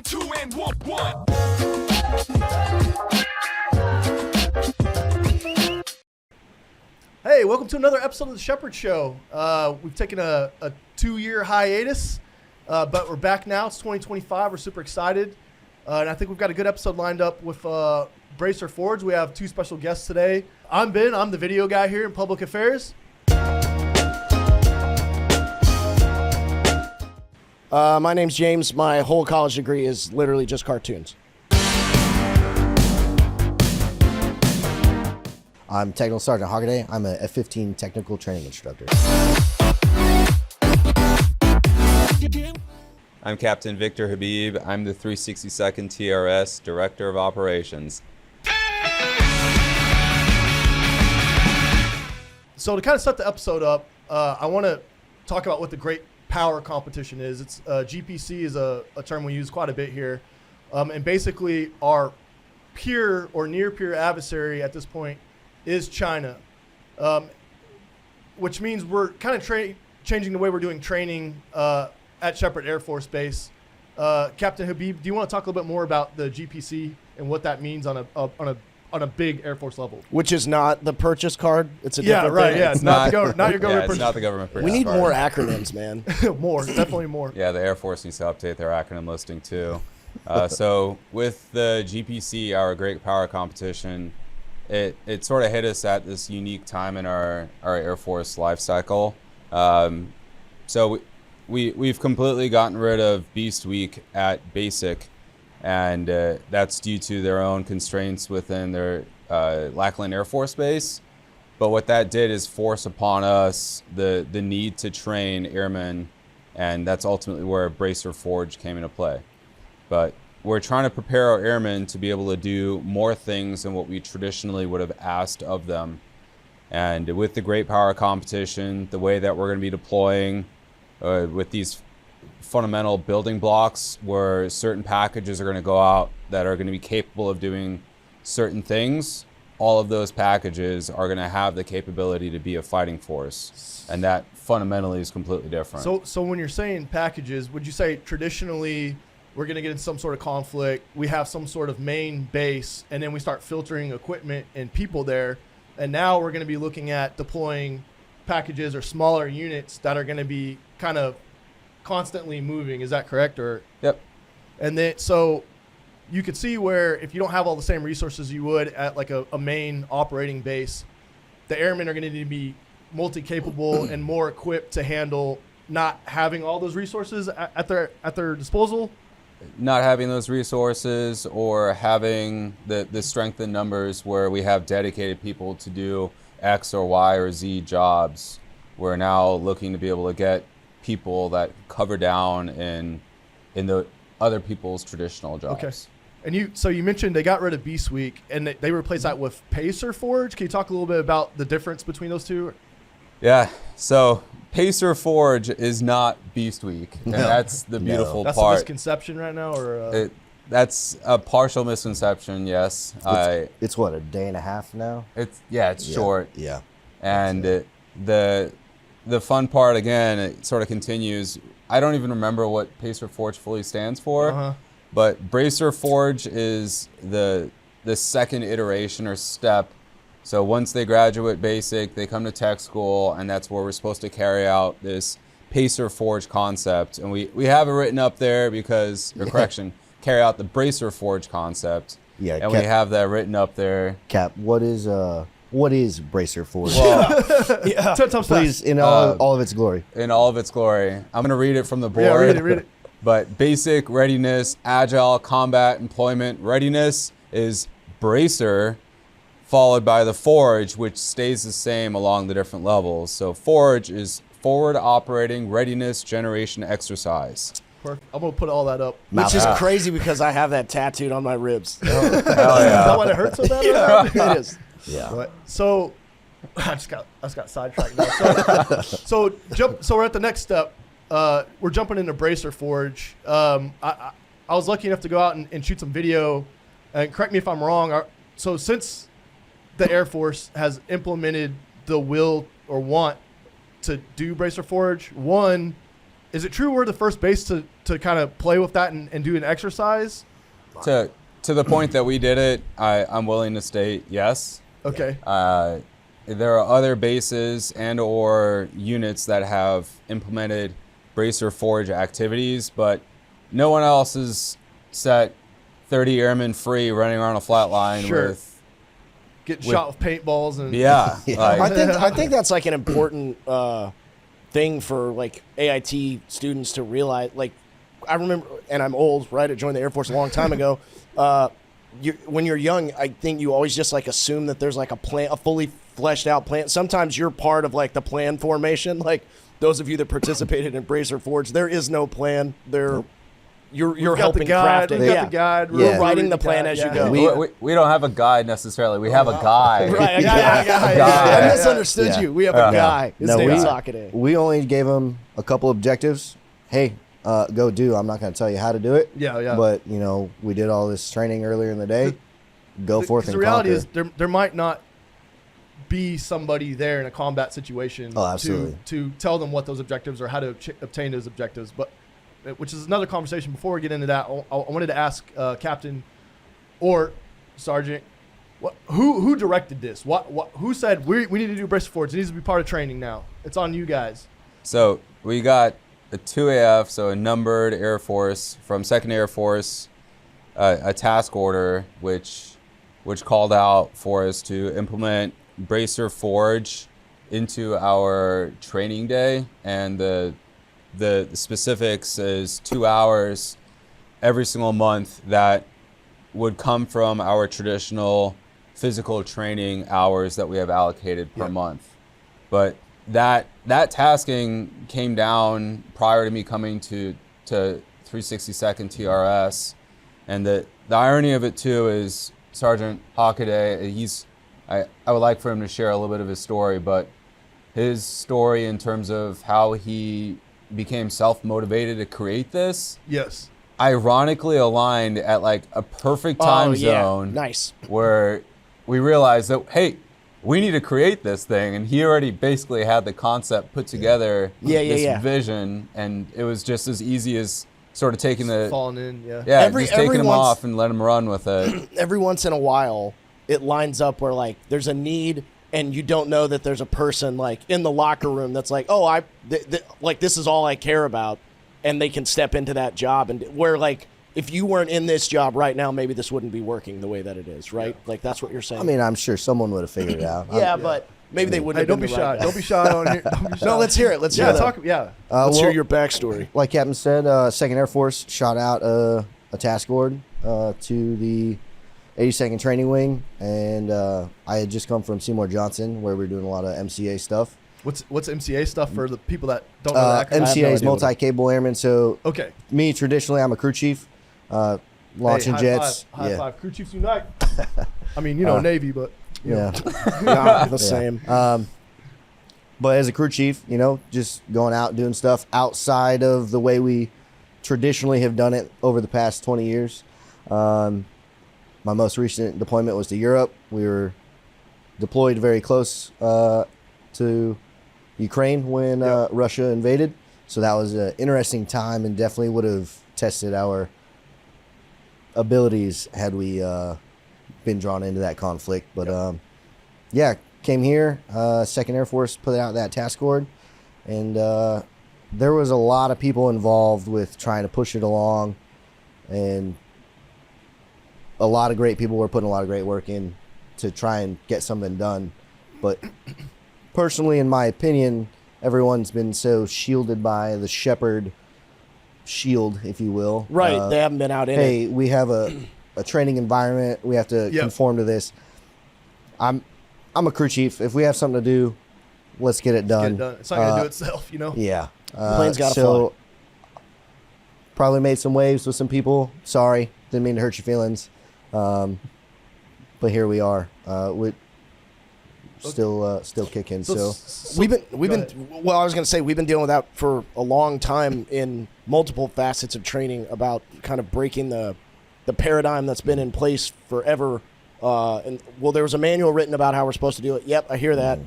and 2 and 1. Hey, welcome to another episode of the Sheppard Show. We've taken a 2-year hiatus, but we're back now. It's 2025. We're super excited. And I think we've got a good episode lined up with Bracer Forge. We have 2 special guests today. I'm Ben. I'm the video guy here in public affairs. My name's James. My whole college degree is literally just cartoons. I'm Technical Sergeant Hockaday. I'm a F-15 technical training instructor. I'm Captain Victor Habib. I'm the 362nd TRS Director of Operations. So to kind of set the episode up, I want to talk about what the Great Power Competition is. It's GPC is a term we use quite a bit here. And basically our peer or near peer adversary at this point is China, which means we're kind of changing the way we're doing training at Sheppard Air Force Base. Captain Habib, do you want to talk a little bit more about the GPC and what that means on a big Air Force level? Which is not the purchase card. It's a different right. thing. Yeah, it's not your government It's purchase. not the government purchase We need card. more acronyms, man. More, definitely more. Yeah, the Air Force needs to update their acronym listing too. So with the GPC, our Great Power Competition, it sort of hit us at this unique time in our Air Force life cycle. So we've completely gotten rid of Beast Week at Basic, and that's due to their own constraints within their Lackland Air Force Base. But what that did is force upon us the need to train airmen, and that's ultimately where Bracer Forge came into play. But we're trying to prepare our airmen to be able to do more things than what we traditionally would have asked of them. And with the Great Power Competition, the way that we're going to be deploying with these fundamental building blocks where certain packages are going to go out that are going to be capable of doing certain things, all of those packages are going to have the capability to be a fighting force. And that fundamentally is completely different. So when you're saying packages, would you say traditionally we're going to get in some sort of conflict, we have some sort of main base, and then we start filtering equipment and people there, and now we're going to be looking at deploying packages or smaller units that are going to be kind of constantly moving. Is that correct? Or Yep. And then so you could see where if you don't have all the same resources you would at like a main operating base, the airmen are going to need to be multi-capable and more equipped to handle not having all those resources at their disposal. Not having those resources or having the strength in numbers where we have dedicated people to do X or Y or Z jobs. We're now looking to be able to get people that cover down in the other people's traditional jobs. Okay. And you mentioned they got rid of Beast Week and they replaced that with Pacer Forge. Can you talk a little bit about the difference between those two? Yeah, so Pacer Forge is not Beast Week, and that's the beautiful That's part. a misconception right now, or That's a partial misconception, yes. It's what, a day and a half now? It's short. Yeah. And the fun part, again, it sort of continues. I don't even remember what Pacer Forge fully stands for, but Bracer Forge is the second iteration or step. So once they graduate basic, they come to tech school, and that's where we're supposed to carry out this Pacer Forge concept. And we have it written up there because, correction, carry out the Bracer Forge concept. Yeah. And we have that written up there. Cap, what is Bracer Forge? Well, yeah. 10 times Please, fast. in all of its glory. in all of its glory. I'm going to read it from the board. Yeah, read it. But basic readiness, agile combat employment readiness is Bracer, followed by the Forge, which stays the same along the different levels. So Forge is forward operating readiness generation exercise. Perfect. I'm going to put all that up. Which is crazy because I have that tattooed on my ribs. Hell Is yeah. that why it hurts so bad? It is. Yeah. Right. So I just got sidetracked now. So we're at the next step. We're jumping into Bracer Forge. I was lucky enough to go out and shoot some video. And correct me if I'm wrong. So since the Air Force has implemented the will or want to do Bracer Forge, one, is it true we're the first base to to kind of play with that and do an exercise? To the point that we did it, I'm willing to state yes. Okay. There are other bases and or units that have implemented bracer forge activities, but no one else has set 30 airmen free running around a flat line with getting shot with paintballs and yeah. Like, I think that's like an important thing for like AIT students to realize. Like, I remember, and I'm old, right? I joined the Air Force a long time ago. When you're young, I think you always just like assume that there's like a plan, a fully fleshed out plan. Sometimes you're part of like the plan formation. Like those of you that participated in Bracer Forge, there is no plan. You're helping craft it. We've got the guide. We're writing the plan as you go. we don't have a guide necessarily. We have a guy. Right, a guy. I misunderstood you. We have a guy. His name is Hockaday. We only gave him a couple objectives. Hey, go do. I'm not going to tell you how to do it. Yeah. But, we did all this training earlier in the day. Go forth and the reality conquer. is there might not be somebody there in a combat situation to tell them what those objectives or how to obtain those objectives. But which is another conversation. Before we get into that, I wanted to ask Captain or Sergeant, who directed this? Who said we need to do bracer forge? It needs to be part of training now. It's on you guys. So we got a 2AF, so a numbered Air Force from 2nd Air Force, a task order which called out for us to implement bracer forge into our training day, and the specifics is 2 hours every single month that would come from our traditional physical training hours that we have allocated per month. But that tasking came down prior to me coming to 362nd TRS, and the irony of it too is Sergeant Hockaday, I would like for him to share a little bit of his story, but his story in terms of how he became self-motivated to create this, yes, ironically aligned at like a perfect time zone. Nice. Where we realized that, hey, we need to create this thing, and he already basically had the concept put together, this vision, and it was just as easy as sort of taking falling in, just taking him off and let him run with it. Every once in a while, it lines up where like there's a need, and you don't know that there's a person like in the locker room that's like, oh, like this is all I care about, and they can step into that job, and where like if you weren't in this job right now, maybe this wouldn't be working the way that it is, right? Yeah. Like that's what you're saying. I mean, I'm sure someone would have figured it out. But maybe they wouldn't. Hey, don't be shy. Don't be shy on here. Don't be shy. No, let's hear it. Let's hear that. Let's hear your backstory. Like Captain said, 2nd Air Force shot out a task order to the 82nd Training Wing, and I had just come from Seymour Johnson, where we were doing a lot of MCA stuff. What's MCA stuff for the people that don't know that? MCA is multi-cable airman. So okay, me traditionally, I'm a crew chief, launching jets. High five, crew chiefs unite. I mean, Navy, but the same. But as a crew chief, just going out doing stuff outside of the way we traditionally have done it over the past 20 years. My most recent deployment was to Europe. We were deployed very close to Ukraine when Russia invaded. So that was an interesting time, and definitely would have tested our abilities had we been drawn into that conflict. But came here, 2nd Air Force put out that task order, and there was a lot of people involved with trying to push it along, and a lot of great people were putting a lot of great work in to try and get something done. But personally, in my opinion, everyone's been so shielded by the Sheppard shield, if you will. Right, they haven't been out in it. Hey, we have a training environment. We have to conform to this. I'm a crew chief. If we have something to do, let's get it done. It's not going to do itself, Yeah. The plane's got to fly. Probably made some waves with some people. Sorry. Didn't mean to hurt your feelings. But here we are. We're still kicking. So we've been well, I was going to say we've been dealing with that for a long time in multiple facets of training about kind of breaking the paradigm that's been in place forever. And there was a manual written about how we're supposed to do it. Yep, I hear that.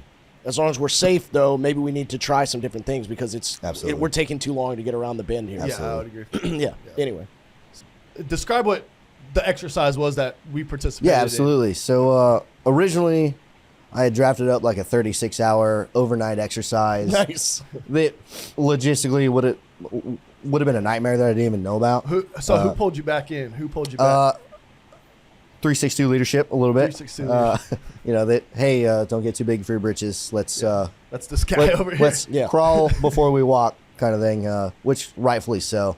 As long as we're safe, though, maybe we need to try some different things because Absolutely. we're taking too long to get around the bend here. Yeah, I would agree. Yeah. Anyway. Describe what the exercise was that we participated Yeah, in. absolutely. So originally, I had drafted up like a 36-hour overnight exercise. Nice. That logistically would have been a nightmare that I didn't even know about. Who pulled you back in? Who pulled you back? 362 leadership a little bit. 362 leadership. That hey, don't get too big for your britches. Let's That's this guy over here. let's crawl before we walk, kind of thing. Which rightfully so.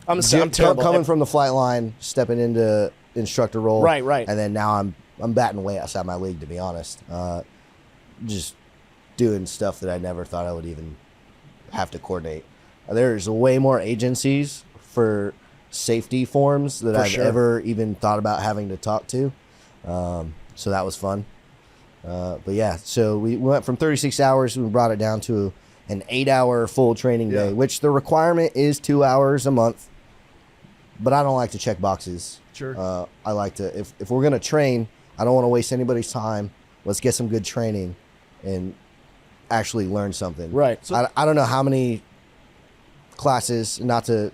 I'm terrible. Coming from the flight line, stepping into instructor role. Right. And then now I'm batting way outside my league, to be honest. Just doing stuff that I never thought I would even have to coordinate. There's way more agencies for safety forms that I've ever even thought about having to talk to. So that was fun. But yeah, so we went from 36 hours, we brought it down to an 8-hour full training day, which the requirement is 2 hours a month. But I don't like to check boxes. Sure. I like to, if we're going to train, I don't want to waste anybody's time. Let's get some good training and actually learn something. Right. So, I don't know how many classes, not to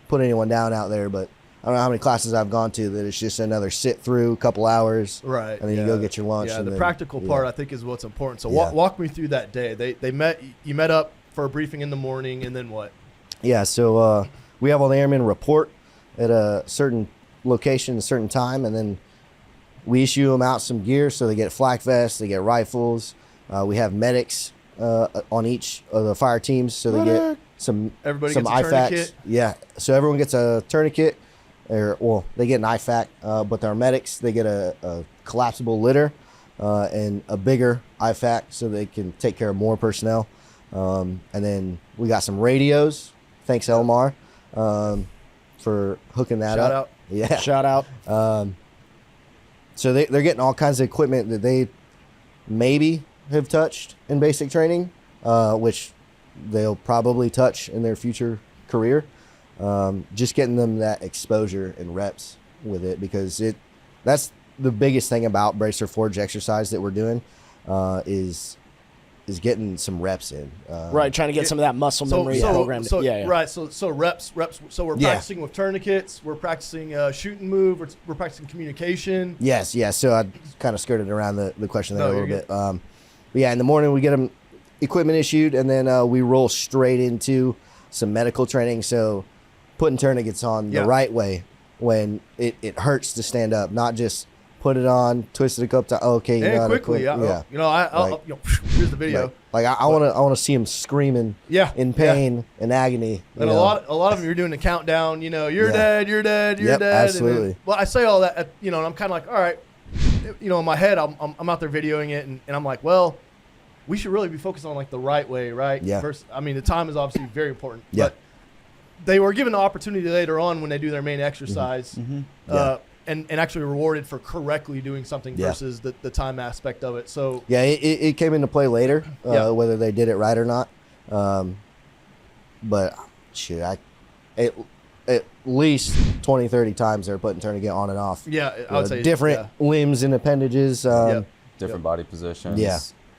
put anyone down out there, but I don't know how many classes I've gone to that it's just another sit through a couple hours. Right. And then you go get your lunch. Yeah, and the then, practical part I think is what's important. So Yeah. walk me through that day. You met up for a briefing in the morning, and then what? Yeah, so we have all the airmen report at a certain location, a certain time, and then we issue them out some gear. So they get flak vests, they get rifles. We have medics on each of the fire teams, so they get some Everybody some gets a IFACs. tourniquet? Yeah, so everyone gets a tourniquet, they get an IFAC, but our medics, they get a collapsible litter and a bigger IFAC so they can take care of more personnel. And then we got some radios. Thanks, Elmar, for hooking that Shout up. out. Yeah. Shout out. So they're getting all kinds of equipment that they maybe have touched in basic training, which they'll probably touch in their future career. Just getting them that exposure and reps with it, because that's the biggest thing about Bracer Forge exercise that we're doing, is getting some reps in. Right, trying to get some of that muscle memory programmed. Right. So reps. So we're practicing with tourniquets. We're practicing shooting move. We're practicing communication. Yes. So I kind of skirted around the question there a little you're bit. But yeah, in the morning we get them equipment issued, and then we roll straight into some medical training. So putting tourniquets on the right way when it hurts to stand up, not just put it on, twist it a couple times. Okay, you And got quickly. it. Here's the video. Like I want to see him screaming in pain and agony. And a lot of them, you're doing the countdown. You're dead, you're dead, you're Yep, dead. absolutely. And then, well, I say all that, and I'm kind of like, all right, in my head, I'm out there videoing it, and I'm like, well, we should really be focused on like the right way, right? Yeah. The time is obviously very important. Yeah. But they were given the opportunity later on when they do their main exercise, and actually rewarded for correctly doing something versus the time aspect of it. So yeah, it came into play later, whether they did it right or not. But shoot, at least 20, 30 times they're putting tourniquet on and off. Yeah, I would say different limbs and appendages. Different body positions. Yeah.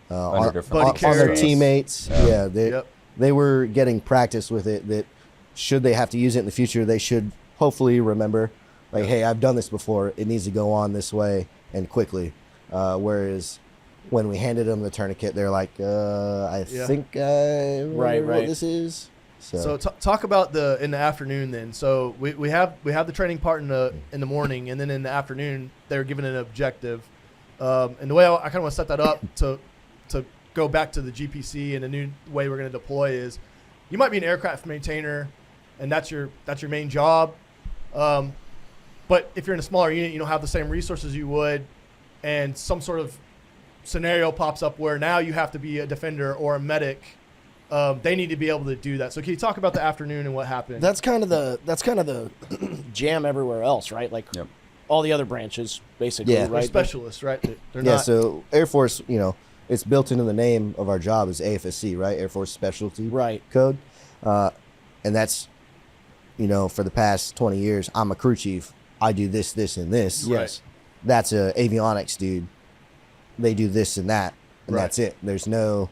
Under different Buddy on carries. their teammates. They were getting practice with it, that should they have to use it in the future, they should hopefully remember, like, hey, I've done this before. It needs to go on this way and quickly. Whereas when we handed them the tourniquet, they're like, I think I remember what this is. So talk about in the afternoon then. So we have the training part in the morning, and then in the afternoon they're given an objective. And the way I kind of want to set that up to go back to the GPC and the new way we're going to deploy is, you might be an aircraft maintainer, and that's your main job. But if you're in a smaller unit, you don't have the same resources you would, and some sort of scenario pops up where now you have to be a defender or a medic. They need to be able to do that. So can you talk about the afternoon and what happened? That's kind of the jam everywhere else, right? Like all the other branches, basically, right? They're specialists, right? They're yeah, not. so Air Force, it's built into the name of our job is AFSC, right? Air Force Specialty Code. And that's, for the past 20 years, I'm a crew chief. I do this, this, and this. Yes. That's a avionics dude. they do this and that, and Right. that's it. There's no.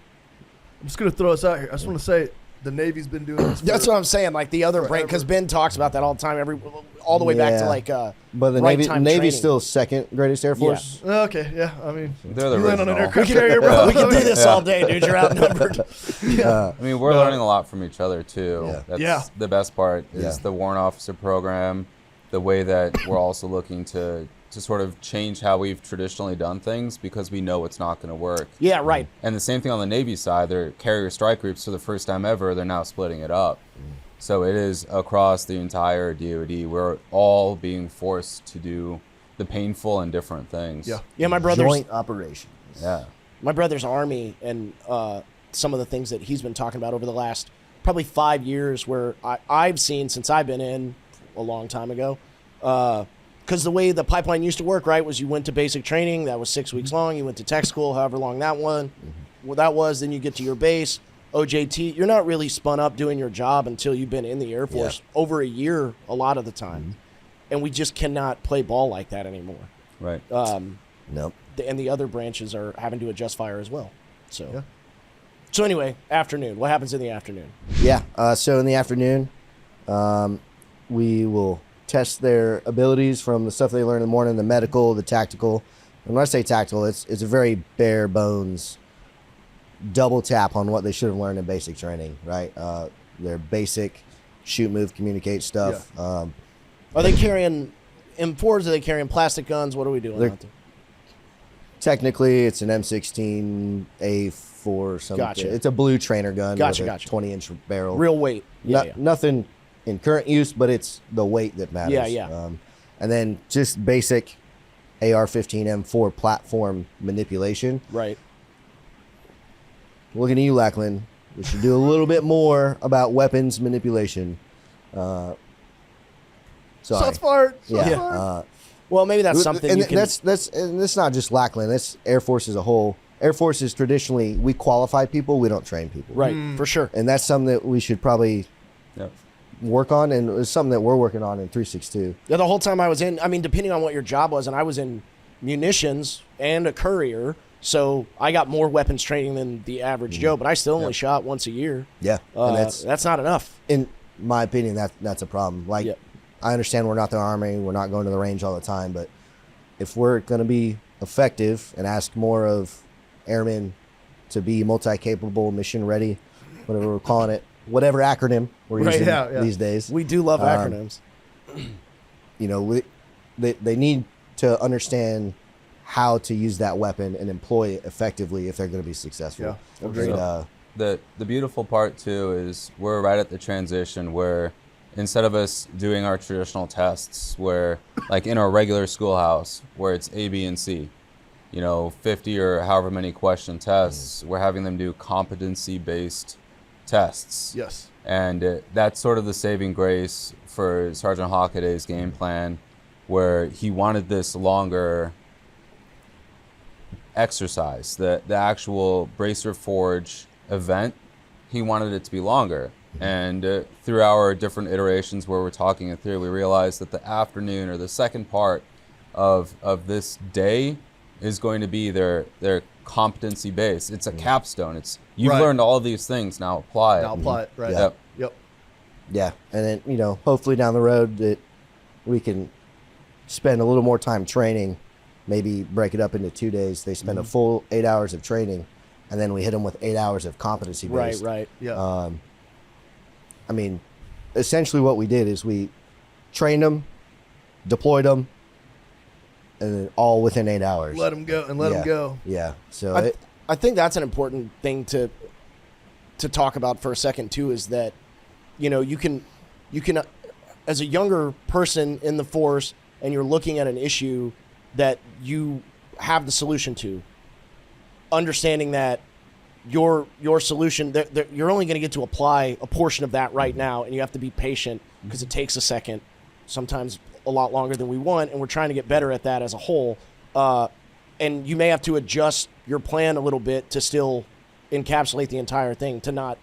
I'm just gonna throw us out here. I just want to say the Navy's been doing this. That's what I'm saying. Like the other break, because Ben talks about that all the time. All the way back to Yeah. like. But the right Navy's time training. still second greatest Air Force. Okay, yeah. I mean, They're the you land on an original. aircraft carrier, bro. We can do this all day, dude. You're outnumbered. I mean, we're learning a lot from each other too. Yeah. That's Yeah. the best part is Yeah. the warrant officer program, the way that we're also looking to sort of change how we've traditionally done things because we know it's not going to work. Yeah, right. And the same thing on the Navy side, their carrier strike groups for the first time ever, they're now splitting it up. So it is across the entire DoD. We're all being forced to do the painful and different things. Yeah. Yeah, my brother's Joint operations. Yeah. my brother's Army, and some of the things that he's been talking about over the last probably 5 years, where I've seen since I've been in a long time ago. Because the way the pipeline used to work, right, was you went to basic training. That was 6 weeks long. You went to tech school, however long that was. Then you get to your base, OJT. You're not really spun up doing your job until you've been in the Air Force over a year a lot of the time. And we just cannot play ball like that anymore. Right. Nope. And the other branches are having to adjust fire as well. So, Yeah. so anyway, afternoon. What happens in the afternoon? Yeah. So in the afternoon, we will test their abilities from the stuff they learn in the morning, the medical, the tactical. And when I say tactical, it's a very bare bones double tap on what they should have learned in basic training, right? Their basic shoot, move, communicate stuff. Are they carrying M4s? Are they carrying plastic guns? What are we doing They're- out there? Technically, it's an M16A4 or something. Gotcha. It's a blue trainer gun Gotcha, with a gotcha. 20-inch barrel. Real weight. Yeah, yeah. Nothing in current use, but it's the weight that matters. Yeah, yeah. And then just basic AR-15 M4 platform manipulation. Right. Looking at you, Lackland. We should do a little bit more about weapons manipulation. Sorry. Shots fired. Shots Yeah. fired. Well, maybe that's something and you can. and that's not just Lackland. That's Air Force as a whole. Air Force is traditionally, we qualify people, we don't train people. Right, for sure. And that's something that we should probably Yep. work on, and it's something that we're working on in 362. Yeah, the whole time I was in, I mean, depending on what your job was, and I was in munitions and a courier, so I got more weapons training than the average Joe, but I still only shot once a year. Yeah. And That's not enough. in my opinion, that's a problem. Like, Yep. I understand we're not the Army, we're not going to the range all the time, but if we're going to be effective and ask more of airmen to be multi-capable, mission-ready, whatever we're calling it, whatever acronym we're Right, using yeah. these days, We do love acronyms. you know, they need to understand how to use that weapon and employ it effectively if they're going to be successful. Yeah, agreed. And, The beautiful part too is we're right at the transition where instead of us doing our traditional tests where like in our regular schoolhouse where it's A, B, and C, 50 or however many question tests, we're having them do competency-based tests. Yes. And that's sort of the saving grace for Sergeant Hockaday's game plan, where he wanted this longer exercise. The actual Bracer Forge event, he wanted it to be longer. And through our different iterations where we're talking it through, we realized that the afternoon or the second part of this day is going to be their competency base. It's a capstone. It's you've Right. learned all of these things, now apply it. Now apply it. Right. Yep. Yep. yeah, and then, hopefully down the road that we can spend a little more time training, maybe break it up into 2 days. They spend a full 8 hours of training, and then we hit them with 8 hours of competency Right, based. right. Yeah. I mean, essentially what we did is we trained them, deployed them, and then all within 8 hours. Let them go and let them Yeah. go. Yeah. So I think that's an important thing to talk about for a second too, is that you can as a younger person in the force and you're looking at an issue that you have the solution to, understanding that your solution that you're only going to get to apply a portion of that right now, and you have to be patient because it takes a second, sometimes a lot longer than we want, and we're trying to get better at that as a whole. And you may have to adjust your plan a little bit to still encapsulate the entire thing, to not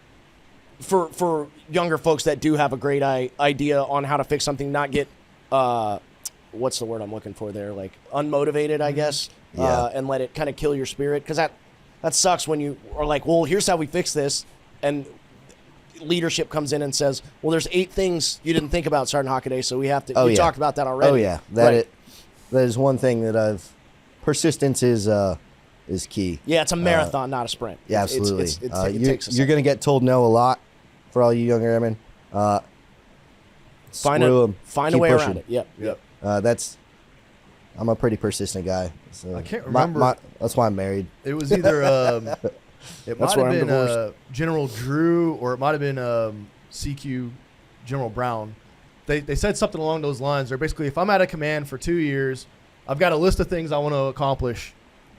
for younger folks that do have a great idea on how to fix something, not get what's the word I'm looking for there? Like unmotivated, I guess. Yeah. And let it kind of kill your spirit, because that sucks when you are like, well, here's how we fix this, and leadership comes in and says, well, there's 8 things you didn't think about, Sergeant Hockaday, so we have to. We talked about that already. Oh yeah, that is one thing that persistence is key. Yeah, it's a marathon, not a sprint. Yeah, absolutely. It takes a you're going to get told no a lot for all you young airmen. Find a way around it. Yep. I'm a pretty persistent guy. So I can't remember. That's why I'm married. It was either it might That's have why I'm been divorced. General Drew, or it might have been CQ General Brown. They said something along those lines. They're basically, if I'm at a command for 2 years, I've got a list of things I want to accomplish.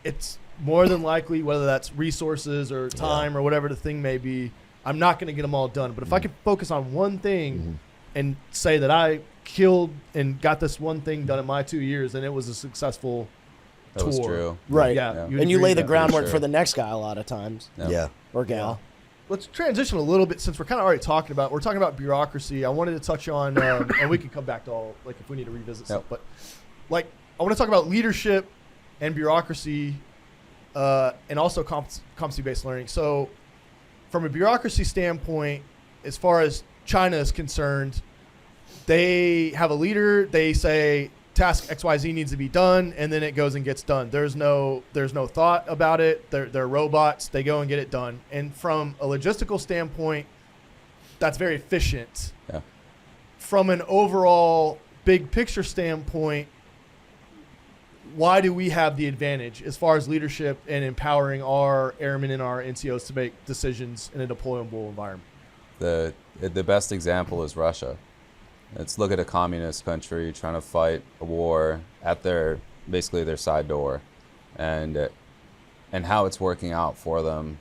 It's more than likely, whether that's resources or time or whatever the thing may be, I'm not going to get them all done. But if I could focus on one thing and say that I killed and got this one thing done in my 2 years, and it was a successful That was tour. true. Right. Yeah. And you lay the groundwork sure. for the next guy a lot of times, Yeah. or gal. Let's transition a little bit, since we're kind of already talking about. We're talking about bureaucracy. I wanted to touch on, and we can come back to all, like, if we need to revisit stuff. But like, I want to talk about leadership and bureaucracy, and also competency-based learning. So, from a bureaucracy standpoint, as far as China is concerned, they have a leader. They say task XYZ needs to be done, and then it goes and gets done. There's no thought about it. They're robots. They go and get it done. And from a logistical standpoint, that's very efficient. Yeah. From an overall big picture standpoint, why do we have the advantage as far as leadership and empowering our airmen and our NCOs to make decisions in a deployable environment? The best example is Russia. Let's look at a communist country trying to fight a war at basically their side door, and how it's working out for them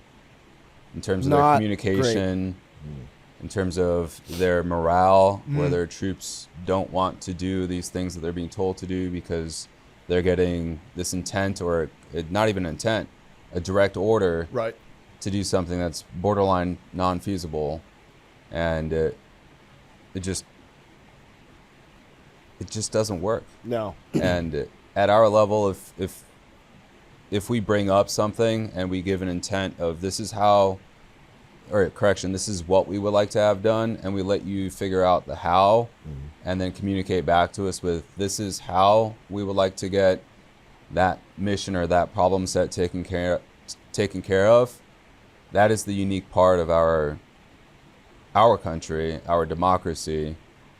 in terms of their communication, in terms of their morale, where their troops don't want to do these things that they're being told to do because they're getting this intent, or not even intent, a direct order to do something that's borderline non-feasible, and it just doesn't work. No. And at our level, if we bring up something and we give an intent of this is what we would like to have done, and we let you figure out the how, and then communicate back to us with this is how we would like to get that mission or that problem set taken care of. That is the unique part of our country, our democracy,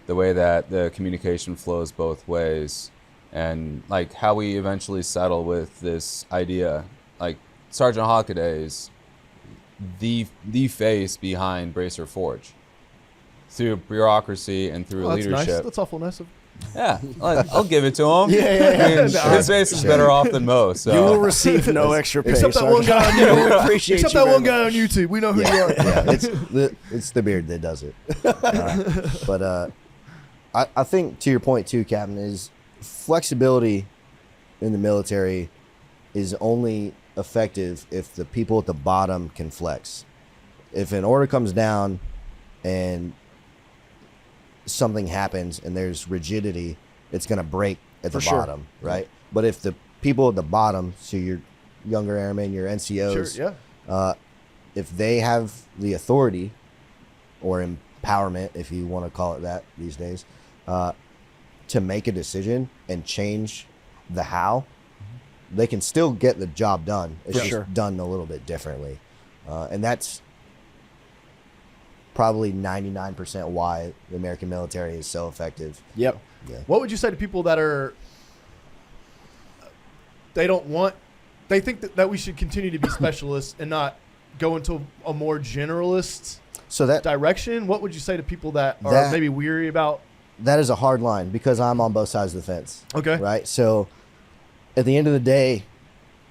the way that the communication flows both ways, and like how we eventually settle with this idea. Like Sergeant Hockaday is the face behind Bracer Forge, through bureaucracy and through leadership. Nice. That's awful nice of. Yeah, I'll give it to him. Yeah. His face is better off than most. So. You will receive no extra pay. Except that one guy on YouTube. Appreciate Except you that one much. guy on YouTube. We know who you are. Yeah, it's the beard that does it. But I think, to your point too, Captain, is flexibility in the military is only effective if the people at the bottom can flex. If an order comes down and something happens and there's rigidity, it's going to break at the bottom, right? But if the people at the bottom, so your younger airmen, your NCOs, if they have the authority or empowerment, if you want to call it that these days, to make a decision and change the how, they can still get the job done. It's just done a little bit differently. And that's probably 99% why the American military is so effective. Yep. Yeah. What would you say to people that they think that we should continue to be specialists and not go into a more generalist direction? What would you say to people that are maybe weary about? That is a hard line, because I'm on both sides of the fence. Okay. Right? So at the end of the day,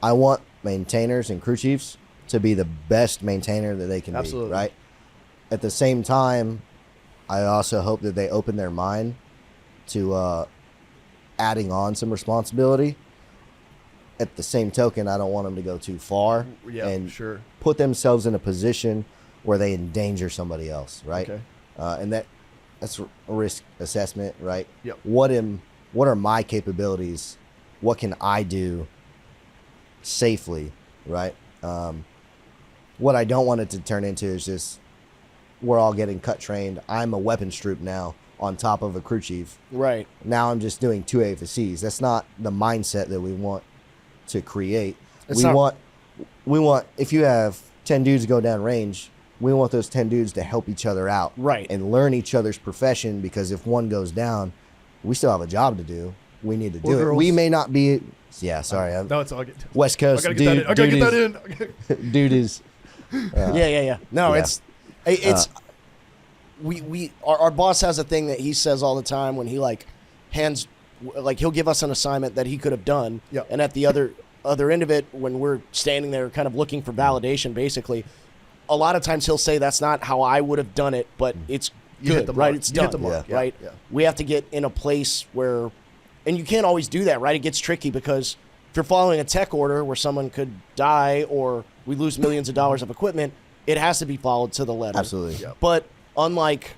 I want maintainers and crew chiefs to be the best maintainer that they can be, right? At the same time, I also hope that they open their mind to adding on some responsibility. At the same token, I don't want them to go too far and put themselves in a position where they endanger somebody else, right? Okay. And that's a risk assessment, right? Yep. What am what are my capabilities? What can I do safely, right? What I don't want it to turn into is just we're all getting cut trained. I'm a weapons troop now on top of a crew chief. Right. Now I'm just doing 2 AFCs. That's not the mindset that we want to create. It's We not- want if you have 10 dudes go down range, we want those 10 dudes to help each other out. Right. And learn each other's profession, because if one goes down, we still have a job to do. We need to Or do it. girls. We may not be sorry. I'm No, it's all good. West I Coast gotta dude. get that in. I gotta dude get is- that in. dude is Yeah. No, yeah. it's our boss has a thing that he says all the time when he he'll give us an assignment that he could have done, Yeah. and at the other end of it, when we're standing there kind of looking for validation, basically, a lot of times he'll say that's not how I would have done it, but it's You hit good, the right? mark. It's You done, hit the mark. Yeah. right? Yeah. We have to get in a place where, and you can't always do that, right? It gets tricky because if you're following a tech order where someone could die or we lose millions of dollars of equipment, it has to be followed to the letter. absolutely. Yeah. But unlike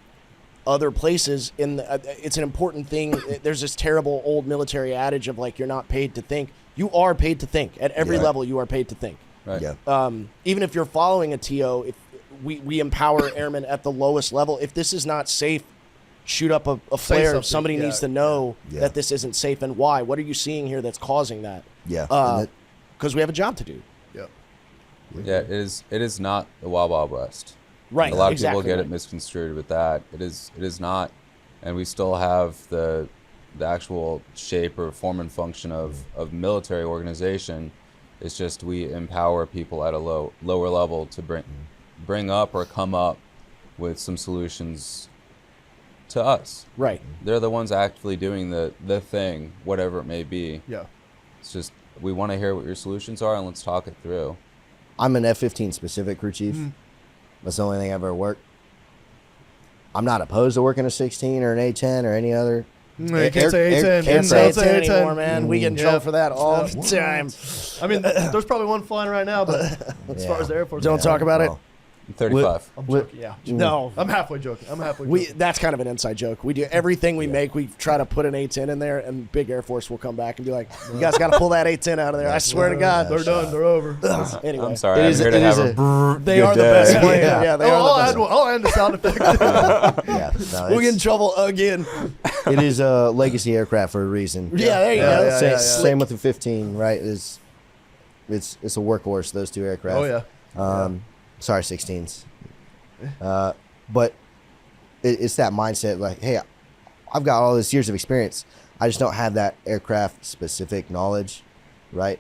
other places, it's an important thing. There's this terrible old military adage of like, you're not paid to think. You are paid to think. At every Yeah. level, you are paid to think. Right. Yeah. Even if you're following a TO, if we empower airmen at the lowest level. If this is not safe, shoot up a flare. something. Somebody Yeah. needs to know Yeah. that this isn't safe and why. What are you seeing here that's causing that? Yeah. And Because we have a job to do. Yeah. Yeah, it is not the Wild Wild West. Right. A lot of exactly people get right. it misconstrued with that. It is not, and we still have the actual shape or form and function of military organization. It's just we empower people at a lower level to bring up or come up with some solutions to us. Right. They're the ones actively doing the thing, whatever it may be. Yeah. It's just we want to hear what your solutions are and let's talk it through. I'm an F-15 specific crew chief. That's the only thing I've ever worked. I'm not opposed to working a 16 or an A-10 or any other. No, you can't say air- A10. Can't say Don't it's say anymore, A10. man. We get in Yeah. trouble for that all the time. I mean, there's probably one flying right now, but as far as the Air Force, Don't talk about it. Well, 35. I'm With- joking. Yeah. No. I'm halfway joking. That's kind of an inside joke. We do everything we make. We try to put an A10 in there, and Big Air Force will come back and be like, "You guys got to pull that A10 out of there." I swear to God. They're done. They're over. Anyway, I'm sorry. It I'm is- here to it have is a a- brrr they good are the day. best plan. Yeah. Yeah, they Oh, are the best. I'll add the sound effect. yeah, no, We'll get in it's- trouble again. it is a legacy aircraft for a reason. Yeah, there you Yeah, go. yeah, Same, yeah. same with the 15, right? It's a workhorse. Those two aircraft. Oh yeah. Sorry, 16s. But it's that mindset like, hey, I've got all this years of experience. I just don't have that aircraft specific knowledge, right?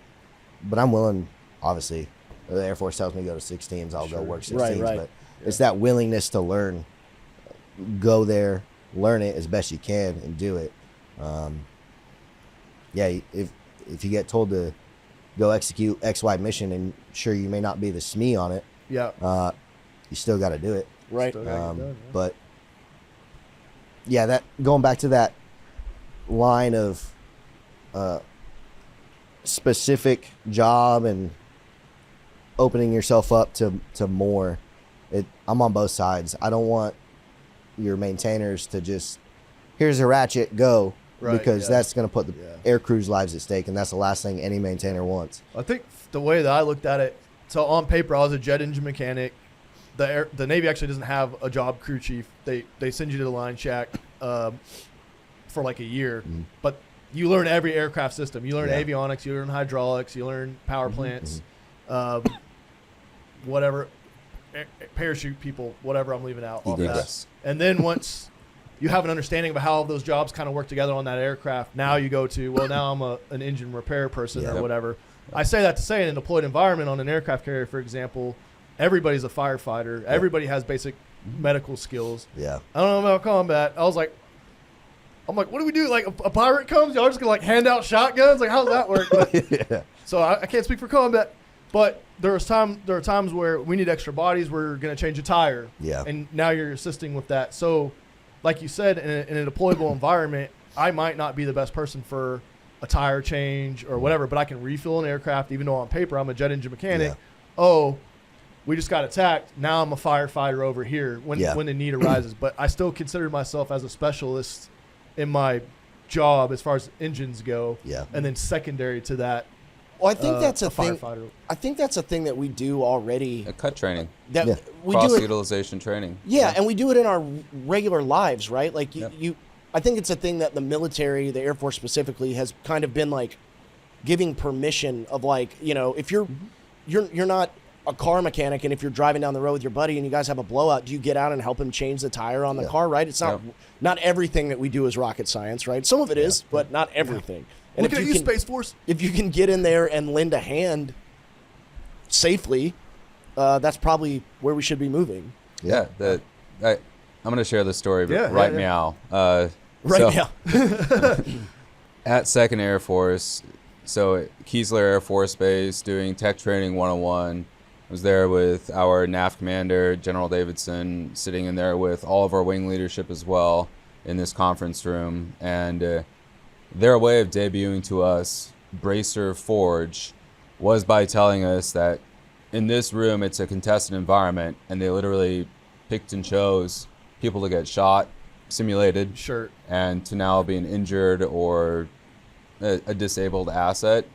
But I'm willing, obviously. The Air Force tells me to go to 16s, I'll go work 16s. Right. But it's that willingness to learn. Go there, learn it as best you can, and do it. Yeah, if you get told to go execute XY mission, and sure, you may not be the SME on it, Yeah. you still got to do it. Right. Still gotta get done, yeah. But yeah, that going back to that line of specific job and opening yourself up to more. I'm on both sides. I don't want your maintainers to just here's a ratchet, go, Right, because yeah. that's going to put the Yeah. air crew's lives at stake, and that's the last thing any maintainer wants. I think the way that I looked at it, so on paper, I was a jet engine mechanic. The Navy actually doesn't have a job crew chief. They send you to the line shack for like a year, but you learn every aircraft system. You learn Yeah. avionics, you learn hydraulics, you learn power plants, whatever, parachute people, whatever I'm leaving out. Off that. Yes. And then once you have an understanding of how those jobs kind of work together on that aircraft, now you go to, well, now I'm an engine repair person Yeah. or whatever. I say that to say in a deployed environment on an aircraft carrier, for example, everybody's a firefighter. Everybody has basic medical skills. Yeah. I don't know about combat. I'm like, what do we do? Like a pirate comes, y'all just gonna like hand out shotguns? Like, how does that work? But, Yeah. so I can't speak for combat, but there are times where we need extra bodies. We're gonna change a tire. Yeah. And now you're assisting with that. So, like you said, in a deployable environment, I might not be the best person for a tire change or whatever, but I can refuel an aircraft, even though on paper I'm a jet engine mechanic. Yeah. Oh, we just got attacked. Now I'm a firefighter over here when Yeah. the need arises. But I still consider myself as a specialist in my job as far as engines go. Yeah. And then secondary to that, Well, I think that's a thing. firefighter. I think that's a thing that we do already. Cut training, That Yeah. we do cross it. utilization training. Yeah, and we do it in our regular lives, right? Like Yep. I think it's a thing that the military, the Air Force specifically, has kind of been like giving permission of like, you know, if you're not a car mechanic, and if you're driving down the road with your buddy and you guys have a blowout, do you get out and help him change the tire on the car, right? It's not everything that we do is rocket science, right? Some of it is, but not everything. And Look at you, Space Force. if you can get in there and lend a hand safely, that's probably where we should be moving. Yeah, I'm going to share this story right now. Right now. At 2nd Air Force, so at Keesler Air Force Base, doing Tech Training 101. I was there with our NAF commander, General Davidson, sitting in there with all of our wing leadership as well in this conference room. And their way of debuting to us Bracer Forge was by telling us that in this room it's a contested environment, and they literally picked and chose people to get shot, simulated, Sure. and to now be an injured or a disabled asset,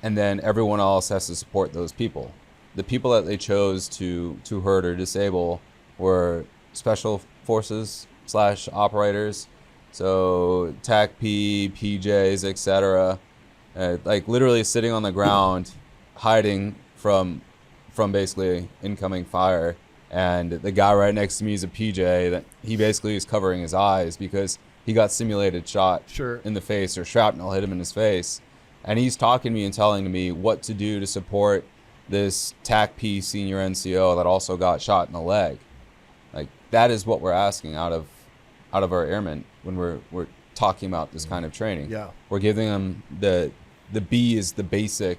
and then everyone else has to support those people. The people that they chose to hurt or disable were special forces / operators, so TAC P, PJs, etc. Like literally sitting on the ground, hiding from basically incoming fire. And the guy right next to me is a PJ that he basically is covering his eyes because he got simulated shot in the face, or shrapnel hit him in his face. And he's talking to me and telling me what to do to support this TAC P senior NCO that also got shot in the leg. Like, that is what we're asking out of our airmen when we're talking about this kind of training. Yeah. We're giving them the B is the basic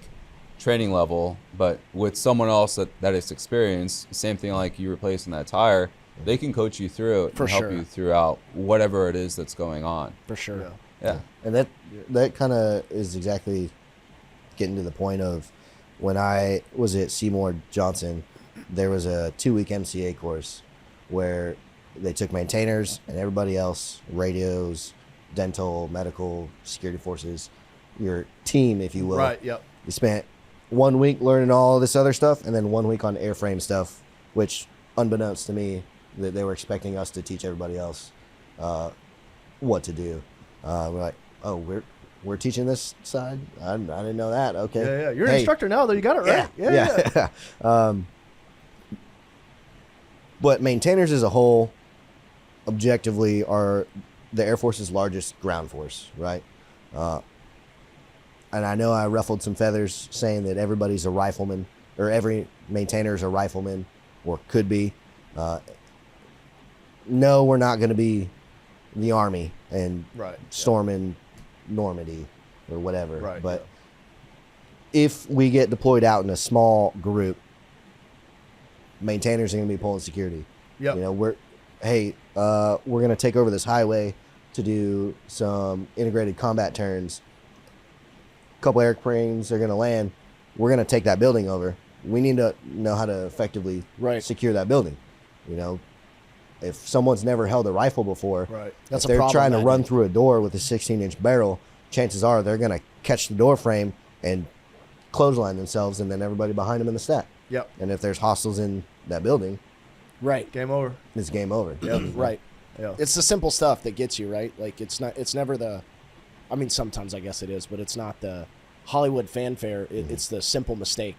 training level, but with someone else that is experienced, same thing like you replacing that tire, they can coach you through it and help you throughout whatever it is that's going on. For sure. Yeah. And that kind of is exactly getting to the point of when I was at Seymour Johnson, there was a 2-week MCA course where they took maintainers and everybody else, radios, dental, medical, security forces, your team, if you will. Right, yep. You spent 1 week learning all this other stuff, and then 1 week on airframe stuff, which, unbeknownst to me, that they were expecting us to teach everybody else what to do. We're like, oh, we're teaching this side? I didn't know that. Okay. Yeah. You're an instructor now, though. You got it right. Yeah. But maintainers as a whole, objectively, are the Air Force's largest ground force, right? And I know I ruffled some feathers saying that everybody's a rifleman, or every maintainer is a rifleman, or could be. No, we're not going to be the Army and storming Normandy or whatever. Right. But if we get deployed out in a small group, maintainers are going to be pulling security. Yep. You know, we're going to take over this highway to do some integrated combat turns. A couple airplanes are going to land. We're going to take that building over. We need to know how to effectively secure that building. You know, if someone's never held a rifle before, That's if they're trying to run through a door with a 16-inch barrel, chances are they're going to catch the door frame and clothesline themselves, and then everybody behind them in the stack. Yep. And if there's hostiles in that building, game over. It's game over. Yep. Right. Yeah. It's the simple stuff that gets you, right? Like, it's never the, I mean, sometimes I guess it is, but it's not the Hollywood fanfare. It's the simple mistake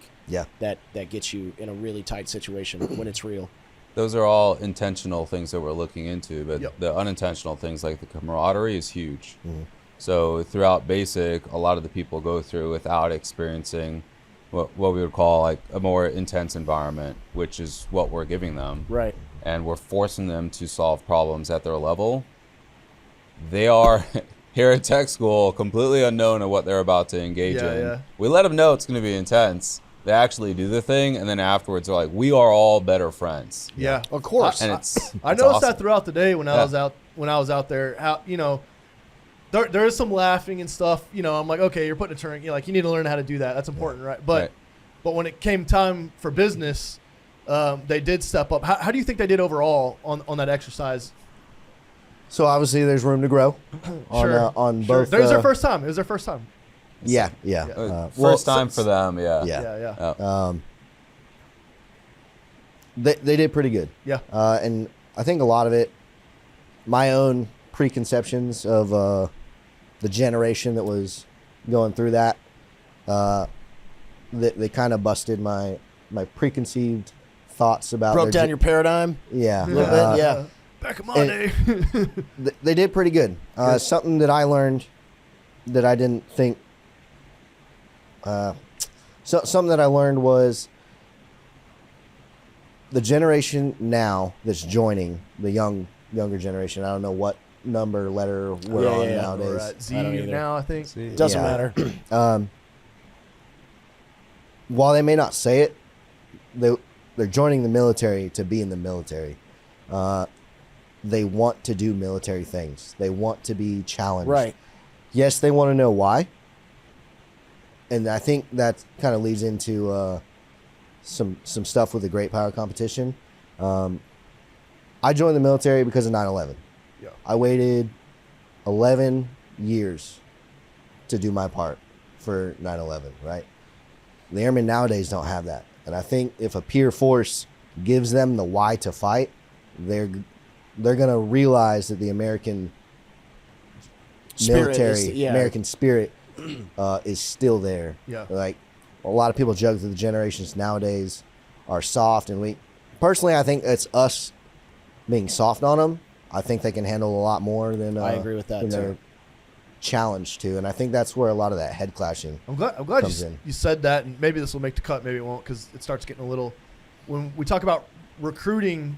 that gets you in a really tight situation when it's real. Those are all intentional things that we're looking into, but the unintentional things like the camaraderie is huge. So throughout basic, a lot of the people go through without experiencing what we would call like a more intense environment, which is what we're giving them. Right. And we're forcing them to solve problems at their level. They are here at tech school completely unknown of what they're about to engage in. Yeah. We let them know it's going to be intense. They actually do the thing, and then afterwards they're like, we are all better friends. Yeah, of course. And I noticed that throughout the day when I was out there. How, you know, there is some laughing and stuff. You know, I'm like, okay, you're putting a turn. You like, you need to learn how to do that. That's important, right? But when it came time for business, they did step up. How do you think they did overall on that exercise? So obviously there's room to grow on Sure. on Sure. both. It was their first time. It was their first time. Yeah. First time for them, yeah. Yeah. They did pretty good. Yeah. And I think a lot of it, my own preconceptions of the generation that was going through that, they kind of busted my preconceived thoughts about Broke their down your paradigm. yeah a little bit. Yeah. Back in my day. They did pretty good. Something that I learned that I didn't think. Something that I learned was the generation now that's joining, the younger generation. I don't know what number letter we're on nowadays. We're at Z I don't either. now, I think. Doesn't Yeah. matter. While they may not say it, they're joining the military to be in the military. They want to do military things. They want to be challenged. Right. Yes, they want to know why. And I think that kind of leads into some stuff with the Great Power competition. I joined the military because of 9/11. Yeah. I waited 11 years to do my part for 9/11, right? The airmen nowadays don't have that. And I think if a peer force gives them the why to fight, they're going to realize that the American Spirit military, is- yeah. American spirit is still there. Yeah. Like a lot of people joke that the generations nowadays are soft and weak. Personally, I think it's us being soft on them. I think they can handle a lot more than I agree with that, than too. they're challenged to, and I think that's where a lot of that head clashing. I'm glad comes in. you said that, and maybe this will make the cut, maybe it won't, because it starts getting a little. When we talk about recruiting,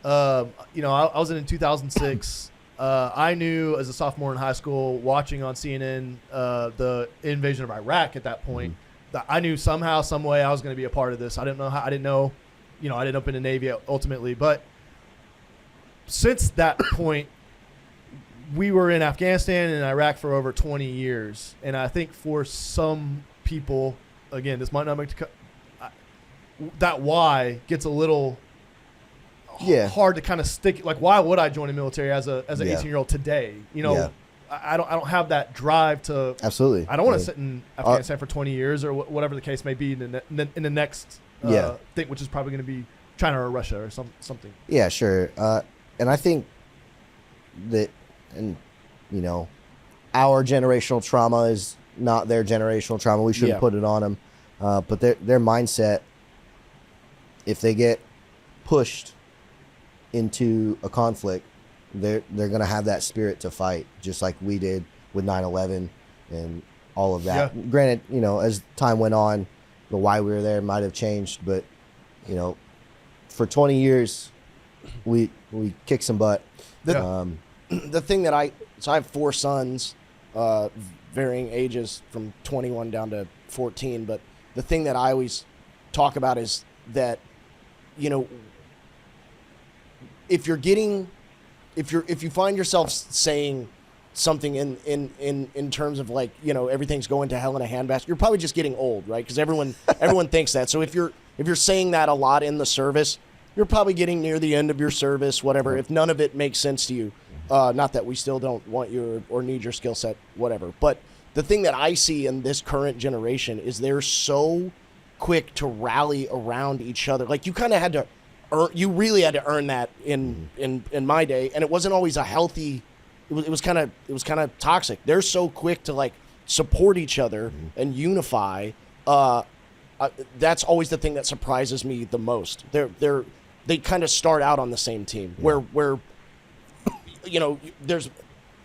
I was in 2006. I knew as a sophomore in high school, watching on CNN the invasion of Iraq at that point, that I knew somehow, some way I was going to be a part of this. I didn't know how. I didn't know, I ended up in the Navy ultimately, but since that point, we were in Afghanistan and Iraq for over 20 years. And I think for some people, again, this might not make the cut, that why gets a little hard to kind of stick. Like, why would I join the military as an 18-year-old today? I don't have that drive to. Absolutely. I don't want to sit in Afghanistan for 20 years or whatever the case may be in the next thing, which is probably going to be China or Russia or something. Yeah, sure. And I think that, our generational trauma is not their generational trauma. We shouldn't put it on them. But their mindset, if they get pushed into a conflict, they're going to have that spirit to fight, just like we did with 9/11 and all of that. Yeah. Granted, as time went on, the why we were there might have changed, but for 20 years, we kicked some butt. The thing that I have 4 sons, varying ages from 21 down to 14. But the thing that I always talk about is that, if you find yourself saying something in terms of like, everything's going to hell in a handbasket, you're probably just getting old, right? Because everyone thinks that. So if you're saying that a lot in the service, you're probably getting near the end of your service, whatever. If none of it makes sense to you, not that we still don't want you or need your skill set, whatever. But the thing that I see in this current generation is they're so quick to rally around each other. Like, you kind of had to you really had to earn that in my day, and it wasn't always a healthy. It was kind of toxic. They're so quick to like support each other and unify. That's always the thing that surprises me the most. They kind of start out on the same team where there's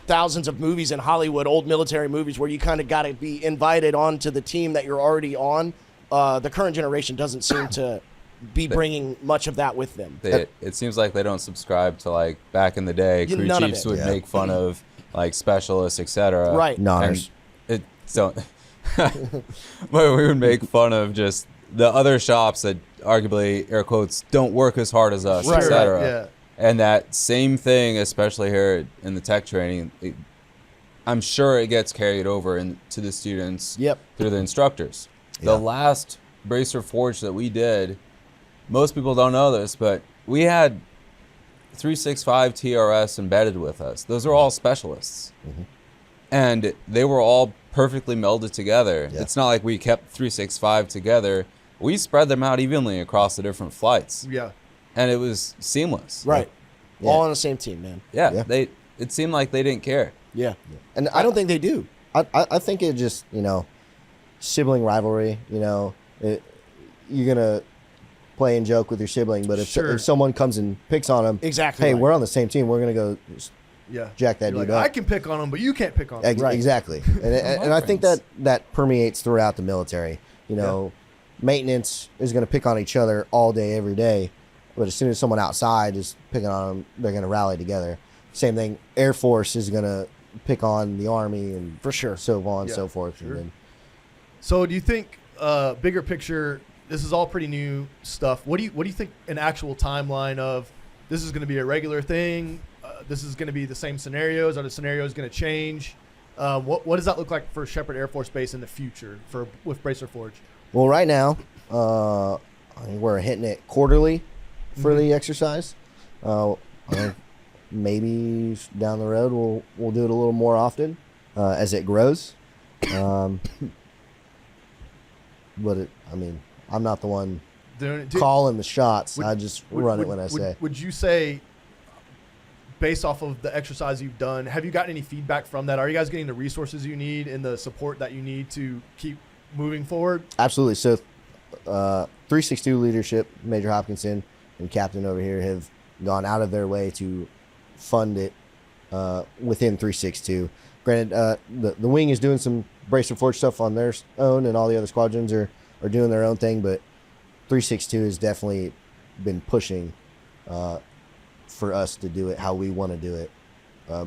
thousands of movies in Hollywood, old military movies, where you kind of got to be invited onto the team that you're already on. The current generation doesn't seem to be bringing much of that with them. It seems like they don't subscribe to, like, back in the day, crew chiefs would make fun of like specialists, etc. Right. Nonners. But we would make fun of just the other shops that arguably, air quotes, don't work as hard as us, Right, etc. right, yeah. And that same thing, especially here in the tech training, I'm sure it gets carried over to the students through the instructors. The last Bracer Forge that we did, most people don't know this, but we had 365 TRS embedded with us. Those are all specialists. And they were all perfectly melded together. Yeah. It's not like we kept 365 together. We spread them out evenly across the different flights. Yeah. And it was seamless. Right. Yeah. All on the same team, man. Yeah, Yeah. it seemed like they didn't care. Yeah. And I don't think they do. I think it just, sibling rivalry, you're going to play and joke with your sibling, but Sure. if someone comes and picks on them, Exactly. hey, right. we're on the same team, we're going to go Yeah. jack that You're dude like, up. I can pick on them, but you can't pick on them. Right. Exactly. And I think friends. that permeates throughout the military. Maintenance is going to pick on each other all day, every day. But as soon as someone outside is picking on them, they're going to rally together. Same thing. Air Force is going to pick on the Army and For sure. so on and Yeah, so forth. sure. And then, So do you think, bigger picture, this is all pretty new stuff. What do you think an actual timeline of this is going to be a regular thing? This is going to be the same scenarios? Are the scenarios going to change? What does that look like for Sheppard Air Force Base in the future with Bracer Forge? well, right now, I think we're hitting it quarterly for the exercise. I think maybe down the road we'll do it a little more often as it grows. But I'm not the one calling the shots. I just run it when I say. Would you say, based off of the exercise you've done, have you gotten any feedback from that? Are you guys getting the resources you need and the support that you need to keep moving forward? Absolutely. So, 362 leadership, Major Hopkinson and Captain over here have gone out of their way to fund it within 362. Granted, the wing is doing some Bracer Forge stuff on their own, and all the other squadrons are doing their own thing, but 362 has definitely been pushing for us to do it how we want to do it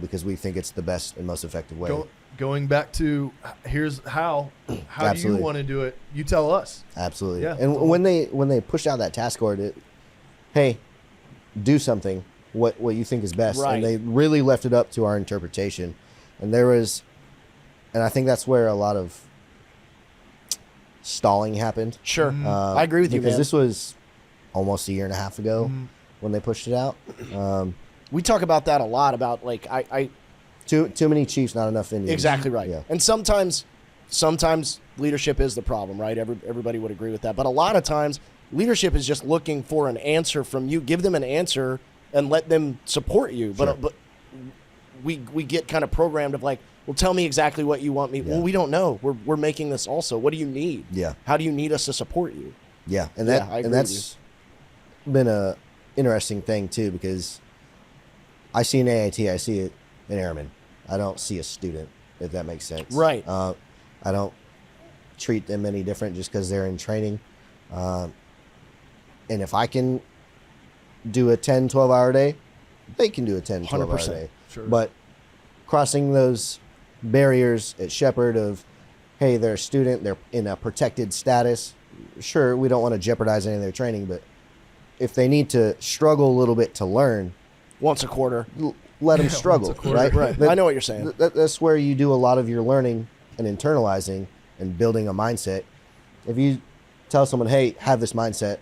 because we think it's the best and most effective way. Going back to here's how do you Absolutely. want to do it? You tell us. Absolutely. Yeah. And when they pushed out that task order, hey, do something what you think is best, Right. and they really left it up to our interpretation. And I think that's where a lot of stalling happened. Sure. I agree with you, because man. this was almost a year and a half ago Mhm. when they pushed it out. We talk about that a lot. About like I Too many chiefs, not enough Indians. exactly right. Yeah. And sometimes leadership is the problem, right? Everybody would agree with that. But a lot of times leadership is just looking for an answer from you. Give them an answer and let them support you. Sure. But we get kind of programmed of like, well, tell me exactly what you want me. Yeah. Well, we don't know. We're making this also. What do you need? Yeah. How do you need us to support you? Yeah, and Yeah, I agree with that's been a interesting thing too, because I see an AIT, I see it an airman. I don't see a student, if that makes sense. Right. I don't treat them any different just because they're in training. And if I can do a 10, 12-hour day, they can do a 10, 12-hour 100%. day. Sure. But crossing those barriers at Sheppard of, hey, they're a student, they're in a protected status. Sure, we don't want to jeopardize any of their training, but if they need to struggle a little bit to learn, Once a quarter. let them Yeah, struggle, once a quarter. right? Right. That- I know what you're saying. That's where you do a lot of your learning and internalizing and building a mindset. If you tell someone, hey, have this mindset,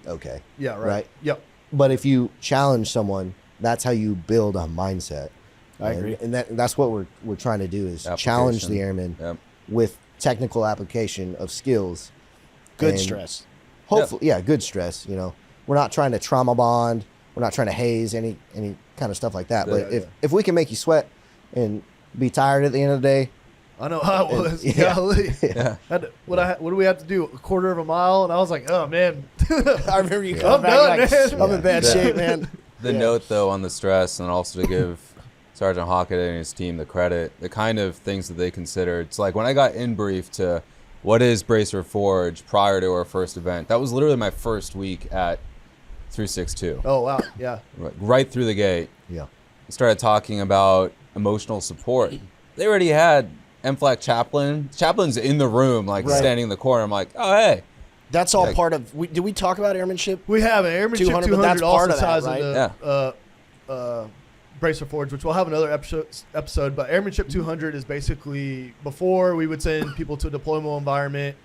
okay. Yeah, right. Right. Yep. But if you challenge someone, that's how you build a mindset. I agree. And that's what we're trying to do is challenge the Application. airmen Yep. with technical application of skills. Good And stress. Hopefully, yeah, good stress. We're not trying to trauma bond. We're not trying to haze any kind of stuff like that. But Yeah, if we can make you sweat and be tired at the end of the day, I know how it was. Yeah. Golly. Yeah. What do we have to do? A quarter of a mile? And I was like, oh man. I remember you I'm coming back done, like, man. I'm in bad Yeah. shape, man. The Yeah. note, though, on the stress, and also to give Sergeant Hockaday and his team the credit, the kind of things that they considered. It's like when I got in brief to what is Bracer Forge prior to our first event, that was literally my first week at 362. Oh wow. Yeah. Right through the gate. yeah, Started talking about emotional support. They already had MFLAC chaplain. Chaplain's in the room, like Right. standing in the corner. I'm like, oh, hey. That's all Yeah. part of. Did we talk about airmanship? We have an Airmanship 200, 200 but that's also part of that, ties right? into Bracer Forge, which we'll have another episode. But Airmanship 200 is basically before we would send people to a deployable environment.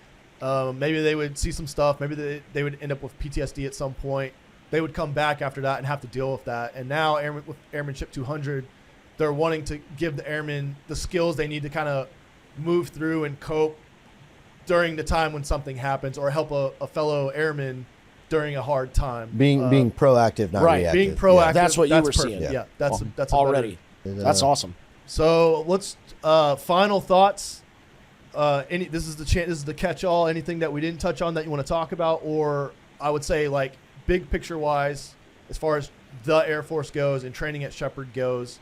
Maybe they would see some stuff. Maybe they would end up with PTSD at some point. they would come back after that and have to deal with that. And now with Airmanship 200, they're wanting to give the airmen the skills they need to kind of move through and cope during the time when something happens, or help a fellow airman during a hard time. Being proactive, not reactive. Being proactive. Yeah. That's what you were perfect. seeing. Yeah, that's already. That's awesome. So let's final thoughts. This is the catch-all. Anything that we didn't touch on that you want to talk about, or I would say like big picture wise, as far as the Air Force goes and training at Sheppard goes,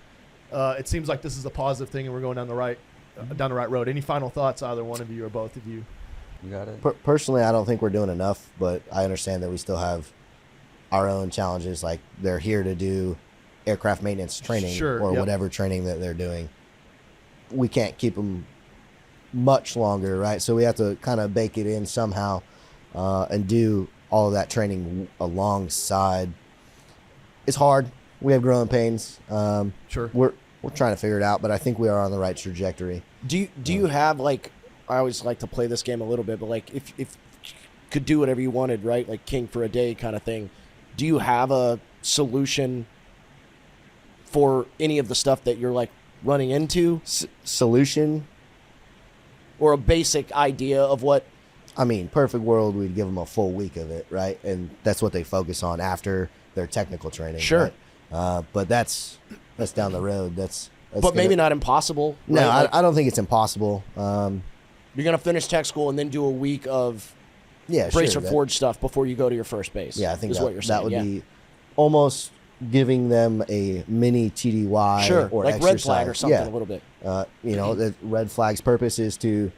it seems like this is a positive thing, and we're going down the right road. Any final thoughts, either one of you or both of you? You got it. Personally, I don't think we're doing enough, but I understand that we still have our own challenges. Like, they're here to do aircraft maintenance training or whatever training that they're doing. We can't keep them much longer, right? So we have to kind of bake it in somehow and do all of that training alongside. It's hard. We have growing pains. We're trying to figure it out, but I think we are on the right trajectory. Do you have, like, I always like to play this game a little bit, but like if you could do whatever you wanted, right? Like king for a day kind of thing. Do you have a solution for any of the stuff that you're like running into? Solution? Or a basic idea of what? I mean, perfect world, we'd give them a full week of it, right? And that's what they focus on after their technical training. Sure. Right? But that's down the road. That's maybe not impossible. No, right? I don't think it's impossible. You're going to finish tech school and then do a week of bracer forge stuff before you go to your first base. Yeah, I think what you're saying. That would be almost giving them a mini TDY or like exercise. red flag or something a little bit. The red flag's purpose is to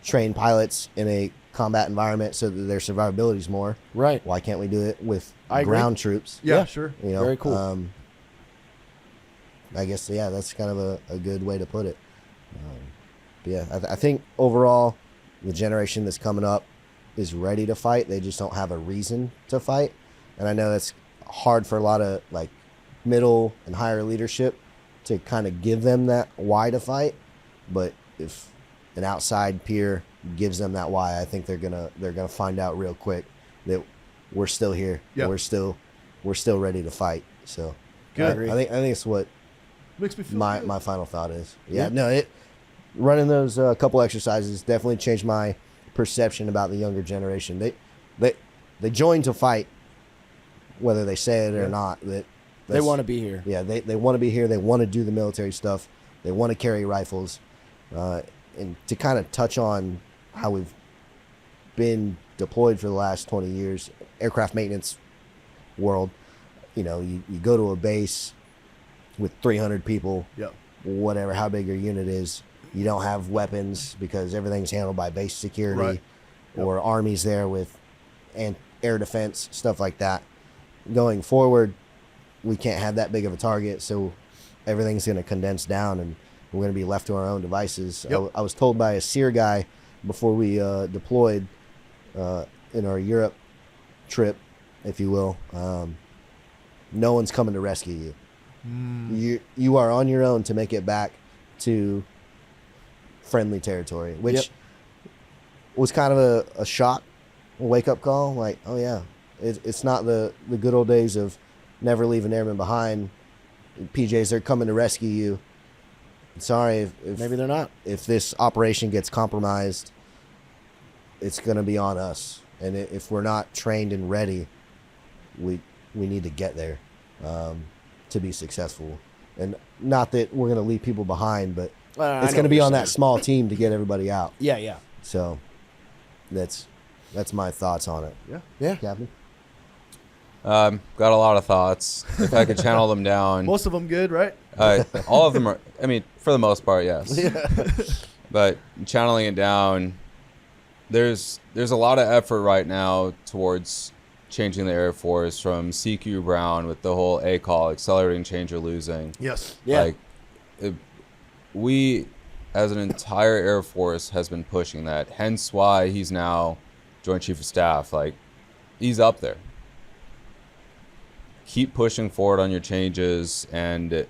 train pilots in a combat environment so that their survivability is more. Right. Why can't we do it with I ground agree. troops? Yeah, sure. Very cool. I guess, that's kind of a good way to put it. I think overall, the generation that's coming up is ready to fight. They just don't have a reason to fight. And I know that's hard for a lot of like middle and higher leadership to kind of give them that why to fight. But if an outside peer gives them that why, I think they're gonna find out real quick that we're still here. Yeah. We're still ready to fight. So Good. I think it's what Makes me feel my good. my final thought is. Running those couple exercises definitely changed my perception about the younger generation. They join to fight, whether they say it or not. They want to be here. Yeah, they want to be here. They want to do the military stuff. They want to carry rifles. And to kind of touch on how we've been deployed for the last 20 years, aircraft maintenance world, you go to a base with 300 people, whatever, how big your unit is. You don't have weapons because everything's handled by base security or armies there with air defense, stuff like that. Going forward, we can't have that big of a target, so everything's going to condense down and we're going to be left to our own devices. I was told by a SEER guy before we deployed in our Europe trip, if you will, no one's coming to rescue you. You are on your own to make it back to friendly territory, which was kind of a shock, a wake-up call. Like, oh yeah, it's not the good old days of never leave an airman behind. PJs, they're coming to rescue you. Sorry if maybe they're not. If this operation gets compromised, it's going to be on us. And if we're not trained and ready, we need to get there to be successful. And not that we're going to leave people behind, but it's going to be on that small team to get everybody out. Yeah. So that's my thoughts on it. Yeah. Captain? Got a lot of thoughts. If I could channel them down. Most of them good, right? All of them are, I mean, for the most part, yes. But channeling it down, there's a lot of effort right now towards changing the Air Force from CQ Brown with the whole ACOL, accelerating, change, or losing. Yes. Yeah. We, as an entire Air Force, has been pushing that. Hence why he's now Joint Chief of Staff. Like, he's up there. Keep pushing forward on your changes, and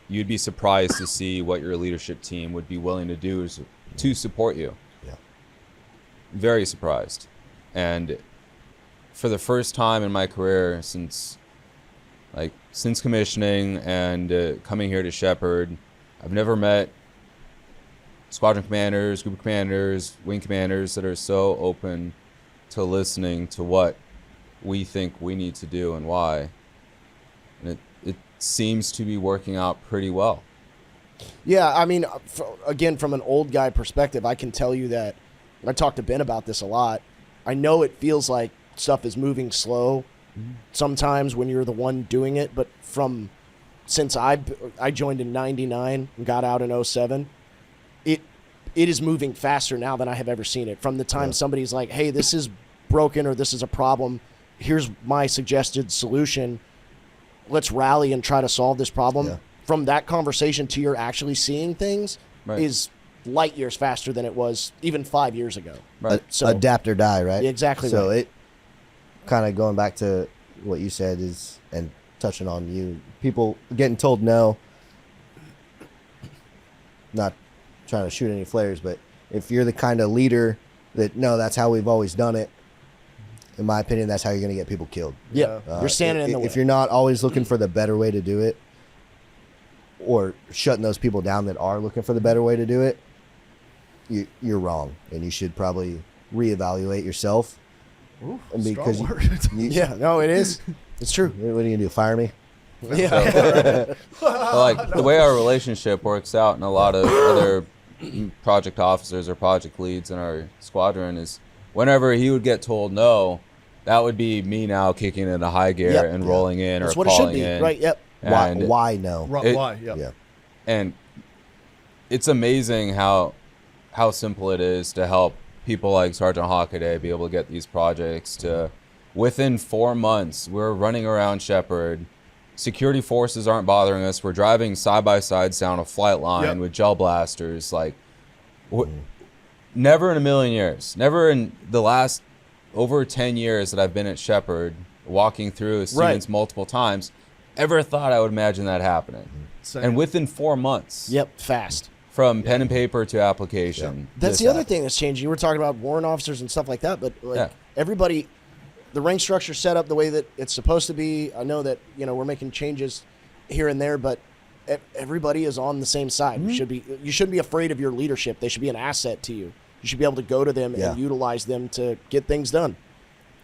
you'd be surprised to see what your leadership team would be willing to do to support you. Yeah. Very surprised. And for the first time in my career since commissioning and coming here to Sheppard, I've never met squadron commanders, group commanders, wing commanders that are so open to listening to what we think we need to do and why. And it seems to be working out pretty well. Yeah, I mean, again, from an old guy perspective, I can tell you that I talked to Ben about this a lot. I know it feels like stuff is moving slow sometimes when you're the one doing it, but since I joined in 99 and got out in 07, it is moving faster now than I have ever seen it. From the time somebody's like, hey, this is broken or this is a problem, here's my suggested solution, let's rally and try to solve this problem. Yeah. From that conversation to you're actually seeing things is light years faster than it was even 5 years ago. Right. So Adapt or die, right? exactly So right. it kind of going back to what you said is, and touching on you, people getting told no, not trying to shoot any flares, but if you're the kind of leader that, no, that's how we've always done it, in my opinion, that's how you're going to get people killed. Yeah, you're standing in the way. If you're not always looking for the better way to do it, or shutting those people down that are looking for the better way to do it, you're wrong, and you should probably reevaluate yourself. Ooh, Because strong words. Yeah, no, it is. It's true. what are you gonna do? Fire me? Yeah. But, like the way our relationship works out, and a lot of other project officers or project leads in our squadron is, whenever he would get told no, that would be me now kicking into high gear Yep. and rolling in That's or what it should calling be, in. right? Yep. And Why no? Why? Yeah. Yeah. And it's amazing how simple it is to help people like Sergeant Hockaday be able to get these projects to, within 4 months, we're running around Sheppard. Security forces aren't bothering us. We're driving side by sides down a flight line with gel blasters. Like, never in a million years, never in the last over 10 years that I've been at Sheppard, walking through students multiple times, ever thought I would imagine that happening. Same. And within 4 months. Yep. Fast. From pen and paper to application. That's this the other happened. thing that's changing. You were talking about warrant officers and stuff like that, but like everybody, the rank structure set up the way that it's supposed to be. I know that we're making changes here and there, but everybody is on the same side. You shouldn't be afraid of your leadership. They should be an asset to you. You should be able to go to them and utilize them to get things done.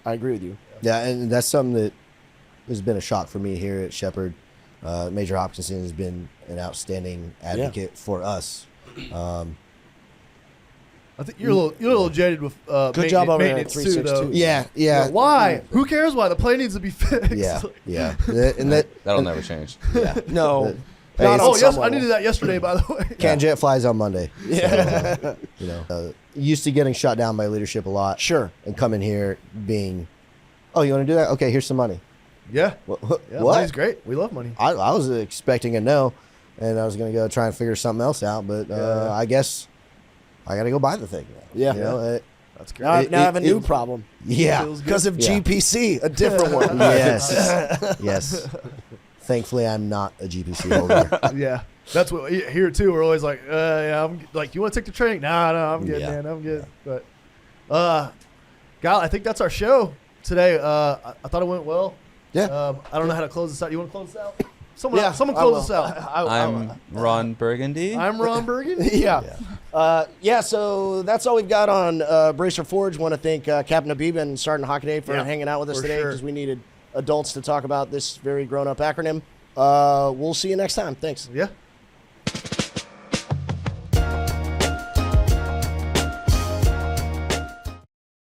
I agree with you. Yeah, and that's something that has been a shock for me here at Sheppard. Major Hopkinson has been an outstanding advocate for us. I think you're a little jaded with Good job over there at maintenance too, though. 362. Yeah. Why? Who cares why? The plane needs to be fixed. Yeah. And That'll never change. No. Hey, Not on Oh, some yes, I level. needed that yesterday, by the way. Canjet flies on Monday. Yeah. Used to getting shot down by leadership a lot. Sure. And coming here being, oh, you want to do that? Okay, here's some money. Yeah. What? Money's great. We love money. I was expecting a no, and I was going to go try and figure something else out, but I guess I got to go buy the thing now. Yeah. That's Now, great. now I have a new problem Yeah. Feels good. because of Yeah. GPC, a different one. Yes. Yes. Thankfully, I'm not a GPC holder. Yeah. That's what here too. We're always like, yeah, I'm like, you want to take the training? No, I'm good, man. I'm good. But, Gal, I think that's our show today. I thought it went well. Yeah. I don't know how to close this out. You want to close this out? Yeah, Someone I close will. this out. I'm Ron Burgundy. I'm Ron Bergen. Yeah. So that's all we've got on Bracer Forge. Want to thank Captain Habib and Sergeant Hockaday for hanging out with us for today sure. because we needed adults to talk about this very grown-up acronym. We'll see you next time. Thanks. Yeah.